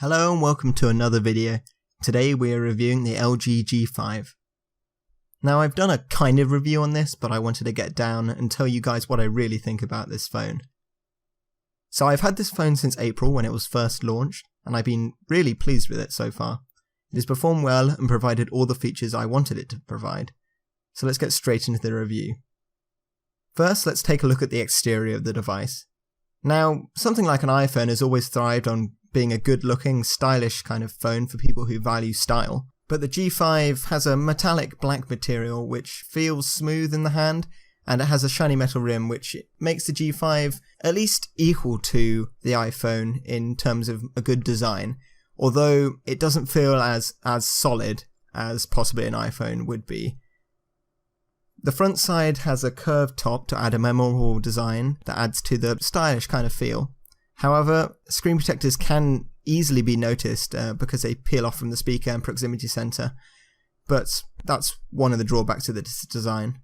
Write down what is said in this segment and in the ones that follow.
Hello and welcome to another video. Today we are reviewing the LG G5. Now I've done a kind of review on this, but I wanted to get down and tell you guys what I really think about this phone. So I've had this phone since April when it was first launched, and I've been really pleased with it so far. It has performed well and provided all the features I wanted it to provide. So let's get straight into the review. First, let's take a look at the exterior of the device. Now, something like an iPhone has always thrived on being a good-looking, stylish kind of phone for people who value style, but the G5 has a metallic black material which feels smooth in the hand, and it has a shiny metal rim which makes the G5 at least equal to the iPhone in terms of a good design, although it doesn't feel as solid as possibly an iPhone would be. The front side has a curved top to add a memorable design that adds to the stylish kind of feel. However, screen protectors can easily be noticed because they peel off from the speaker and proximity sensor, but that's one of the drawbacks of this design.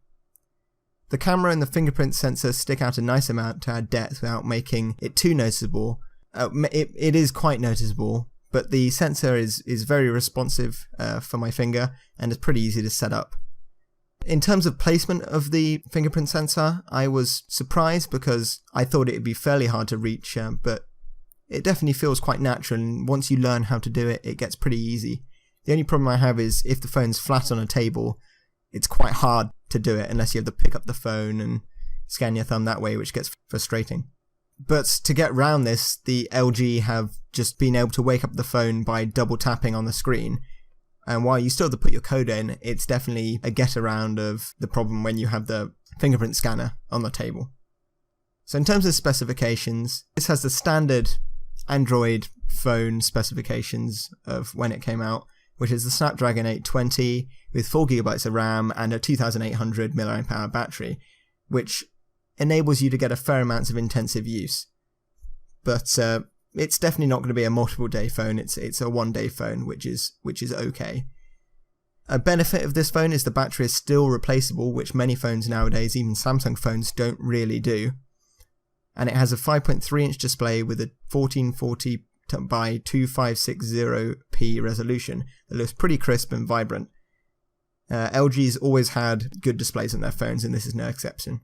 The camera and the fingerprint sensor stick out a nice amount to add depth without making it too noticeable. It is quite noticeable, but the sensor is very responsive for my finger and is pretty easy to set up. In terms of placement of the fingerprint sensor, I was surprised because I thought it would be fairly hard to reach, but it definitely feels quite natural, and once you learn how to do it, it gets pretty easy. The only problem I have is if the phone's flat on a table, it's quite hard to do it unless you have to pick up the phone and scan your thumb that way, which gets frustrating. But to get around this, the LG have just been able to wake up the phone by double tapping on the screen. And while you still have to put your code in, it's definitely a get around of the problem when you have the fingerprint scanner on the table. So in terms of specifications, this has the standard Android phone specifications of when it came out, which is the Snapdragon 820 with 4GB of RAM and a 2800 mAh battery, which enables you to get a fair amount of intensive use. But it's definitely not going to be a multiple day phone. It's a one day phone, which is okay. A benefit of this phone is the battery is still replaceable, which many phones nowadays, even Samsung phones, don't really do. And it has a 5.3-inch display with a 1440 by 2560p resolution that looks pretty crisp and vibrant. LG's always had good displays on their phones, and this is no exception.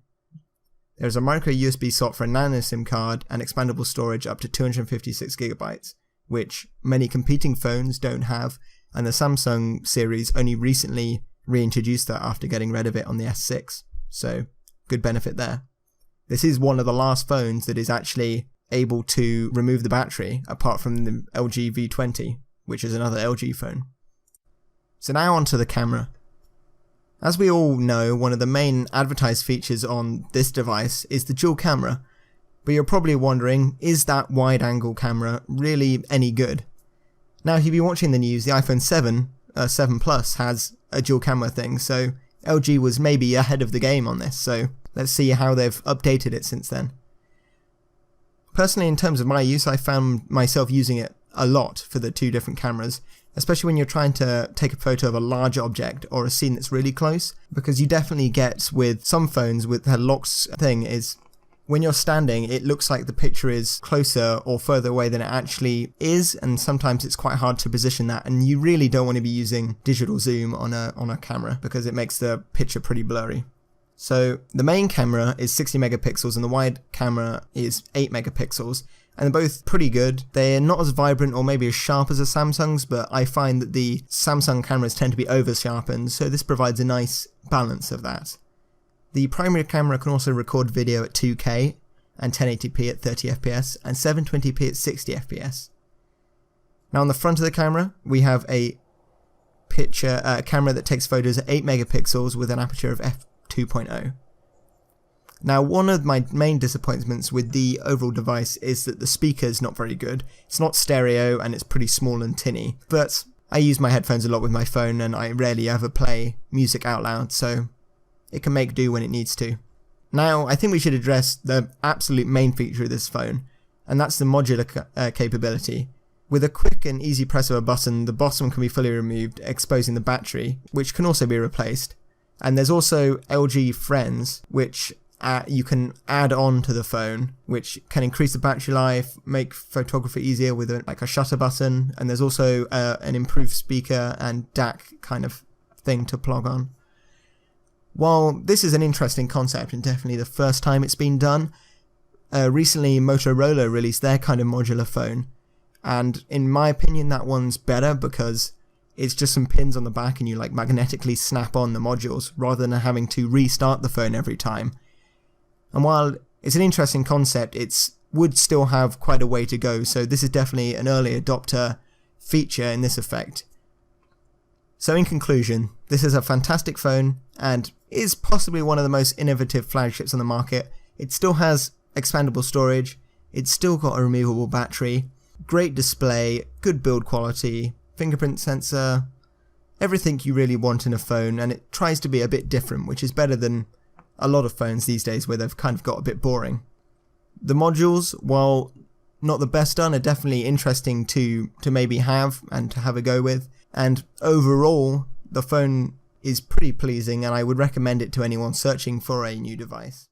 There's a micro USB slot for a nano SIM card and expandable storage up to 256GB, which many competing phones don't have, and the Samsung series only recently reintroduced that after getting rid of it on the S6, so good benefit there. This is one of the last phones that is actually able to remove the battery, apart from the LG V20, which is another LG phone. So now onto the camera. As we all know, one of the main advertised features on this device is the dual camera, but you're probably wondering, is that wide-angle camera really any good? Now, if you've been watching the news, the iPhone 7 Plus has a dual camera thing, so LG was maybe ahead of the game on this, so let's see how they've updated it since then. Personally, in terms of my use, I found myself using it a lot for the two different cameras, especially when you're trying to take a photo of a large object or a scene that's really close, because you definitely get with some phones with the locks thing is when you're standing, it looks like the picture is closer or further away than it actually is, and sometimes it's quite hard to position that, and you really don't want to be using digital zoom on a camera because it makes the picture pretty blurry. So the main camera is 60 megapixels and the wide camera is 8 megapixels. And they're both pretty good. They're not as vibrant or maybe as sharp as the Samsung's, but I find that the Samsung cameras tend to be over-sharpened, so this provides a nice balance of that. The primary camera can also record video at 2K and 1080p at 30fps and 720p at 60fps. Now on the front of the camera, we have a camera that takes photos at 8 megapixels with an aperture of f2.0. Now, one of my main disappointments with the overall device is that the speaker is not very good. It's not stereo and it's pretty small and tinny, but I use my headphones a lot with my phone and I rarely ever play music out loud, so it can make do when it needs to. Now, I think we should address the absolute main feature of this phone, and that's the modular capability. With a quick and easy press of a button, the bottom can be fully removed, exposing the battery, which can also be replaced. And there's also LG Friends, which you can add on to the phone, which can increase the battery life, make photography easier with a shutter button, and there's also an improved speaker and DAC kind of thing to plug on. While this is an interesting concept and definitely the first time it's been done, recently Motorola released their kind of modular phone, and in my opinion that one's better because it's just some pins on the back and you magnetically snap on the modules rather than having to restart the phone every time. And while it's an interesting concept, it would still have quite a way to go, so this is definitely an early adopter feature in this effect. So in conclusion, this is a fantastic phone and is possibly one of the most innovative flagships on the market. It still has expandable storage, it's still got a removable battery, great display, good build quality, fingerprint sensor, everything you really want in a phone, and it tries to be a bit different, which is better than a lot of phones these days where they've kind of got a bit boring. The modules, while not the best done, are definitely interesting to maybe have and to have a go with, and overall the phone is pretty pleasing and I would recommend it to anyone searching for a new device.